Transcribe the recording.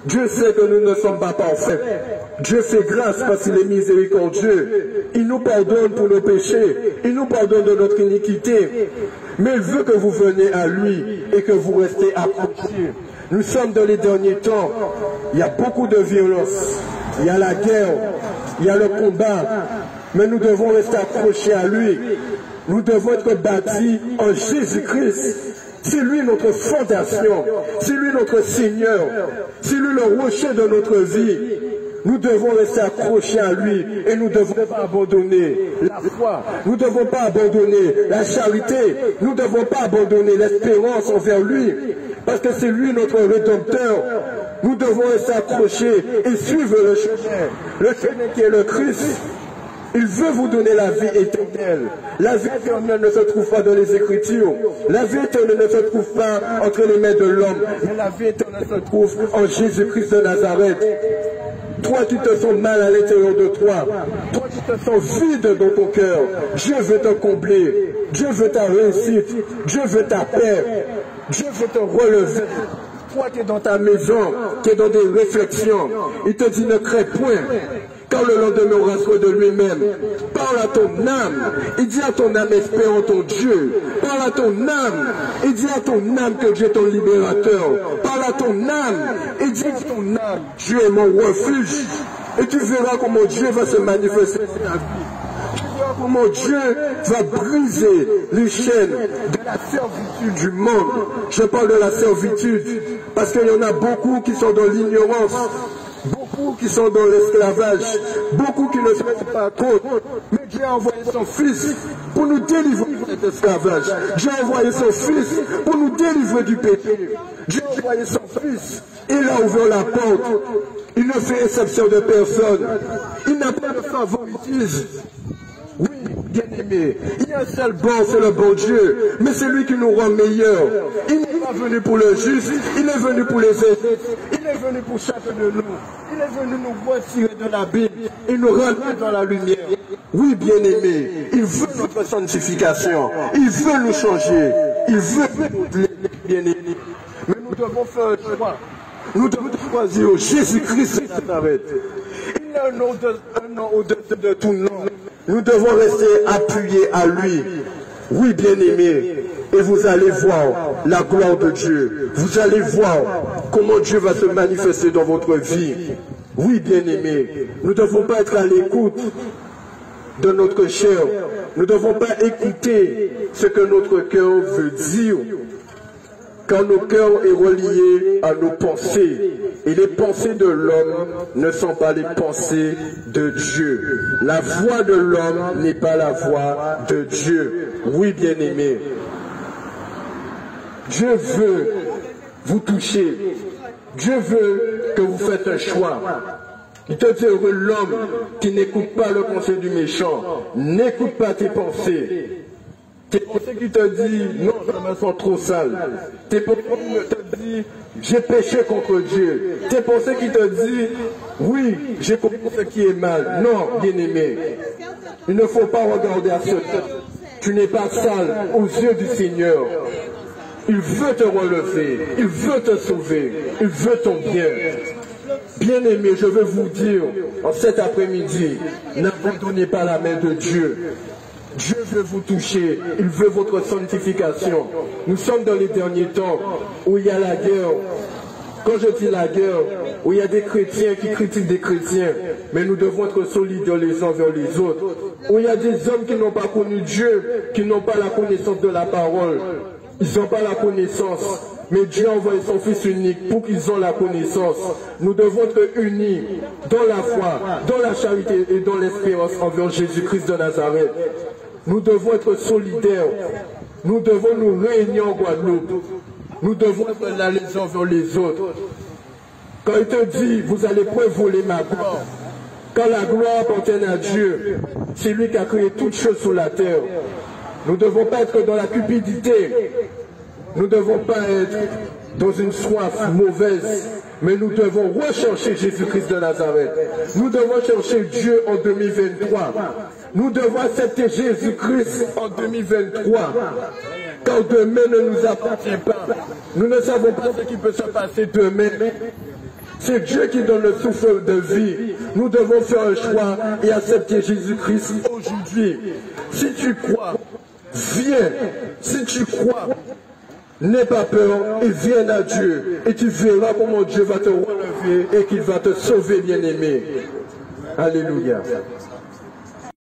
Dieu sait que nous ne sommes pas parfaits. Dieu fait grâce parce qu'il est miséricordieux. Il nous pardonne pour nos péchés. Il nous pardonne de notre iniquité. Mais il veut que vous veniez à lui et que vous restez accrochés. Nous sommes dans les derniers temps. Il y a beaucoup de violence. Il y a la guerre. Il y a le combat. Mais nous devons rester accrochés à lui. Nous devons être bâtis en Jésus-Christ. C'est lui notre fondation. C'est lui notre Seigneur. C'est lui le rocher de notre vie. Nous devons rester accrochés à lui et nous ne devons pas abandonner la foi. Nous ne devons pas abandonner la charité. Nous ne devons pas abandonner l'espérance envers lui. Parce que c'est lui notre Rédempteur. Nous devons rester accrochés et suivre le chemin. Le chemin qui est le Christ. Il veut vous donner la vie éternelle. La vie éternelle ne se trouve pas dans les Écritures. La vie éternelle ne se trouve pas entre les mains de l'homme. Mais la vie éternelle se trouve en Jésus-Christ de Nazareth. Toi qui te sens mal à l'intérieur de toi, toi qui te sens vide dans ton cœur, Dieu veut te combler. Dieu veut ta réussite. Dieu veut ta paix. Dieu veut te relever. Toi qui es dans ta maison, qui es dans des réflexions, il te dit ne crains point. Quand le lendemain aura soin de lui-même, parle à ton âme. Il dit à ton âme, espère en ton Dieu. Parle à ton âme. Il dit à ton âme que Dieu est ton libérateur. Parle à ton âme. Il dit à ton âme, Dieu est mon refuge. Et tu verras comment Dieu va se manifester dans ta vie. Tu verras comment Dieu va briser les chaînes de la servitude du monde. Je parle de la servitude parce qu'il y en a beaucoup qui sont dans l'ignorance. Beaucoup qui sont dans l'esclavage, beaucoup qui ne se mettent pas compte. Mais Dieu a envoyé son Fils pour nous délivrer de cet esclavage. Dieu a envoyé son Fils pour nous délivrer du péché. Dieu a envoyé son Fils. Il a ouvert la porte. Il ne fait exception de personne. Il n'a pas de favoritisme. Oui, bien-aimé, il y a un seul bon, c'est le bon Dieu, mais c'est lui qui nous rend meilleurs. Il n'est pas venu pour le juste, il est venu pour les aider, il est venu pour chacun de nous, il est venu nous retirer de l'abîme et nous ramener dans la lumière. Oui, bien-aimé, il veut notre sanctification, il veut nous changer, il veut nous bien-aimés. Mais nous devons faire un choix. Nous devons choisir Jésus-Christ de Nazareth. Il y a un nom au-dessus de tout nom. Nous devons rester appuyés à lui. Oui, bien-aimés. Et vous allez voir la gloire de Dieu. Vous allez voir comment Dieu va se manifester dans votre vie. Oui, bien-aimés. Nous ne devons pas être à l'écoute de notre chair. Nous ne devons pas écouter ce que notre cœur veut dire. Quand nos cœurs est relié à nos pensées. Et les pensées de l'homme ne sont pas les pensées de Dieu. La voix de l'homme n'est pas la voix de Dieu. Oui, bien-aimés. Dieu veut vous toucher. Dieu veut que vous faites un choix. Il te dit heureux l'homme qui n'écoute pas le conseil du méchant. N'écoute pas tes pensées. Tes pensées qui te disent non, je me sens trop sale. Tes pensées qui te disent j'ai péché contre Dieu. Tes pensées qui te disent oui, j'ai compris ce qui est mal. Non, bien-aimé. Il ne faut pas regarder à ce temps. Tu n'es pas sale aux yeux du Seigneur. Il veut te relever. Il veut te sauver. Il veut ton bien. Bien-aimé, je veux vous dire en cet après-midi, n'abandonnez pas la main de Dieu. Dieu veut vous toucher, il veut votre sanctification. Nous sommes dans les derniers temps où il y a la guerre. Quand je dis la guerre, où il y a des chrétiens qui critiquent des chrétiens, mais nous devons être solidaires les uns vers les autres. Où il y a des hommes qui n'ont pas connu Dieu, qui n'ont pas la connaissance de la parole. Ils n'ont pas la connaissance. Mais Dieu a envoyé son Fils unique pour qu'ils aient la connaissance. Nous devons être unis dans la foi, dans la charité et dans l'espérance envers Jésus-Christ de Nazareth. Nous devons être solidaires. Nous devons nous réunir en Guadeloupe. Nous devons être là les uns vers les autres. Quand il te dit, vous allez pas voler ma gloire. Quand la gloire appartient à Dieu, c'est lui qui a créé toutes choses sur la terre. Nous ne devons pas être dans la cupidité. Nous ne devons pas être dans une soif mauvaise, mais nous devons rechercher Jésus-Christ de Nazareth. Nous devons chercher Dieu en 2023. Nous devons accepter Jésus-Christ en 2023. Car demain ne nous appartient pas. Nous ne savons pas ce qui peut se passer demain. C'est Dieu qui donne le souffle de vie. Nous devons faire un choix et accepter Jésus-Christ aujourd'hui. Si tu crois, viens. Si tu crois, n'aie pas peur et viens à Dieu. Et tu verras comment Dieu va te relever et qu'il va te sauver, bien-aimé. Alléluia.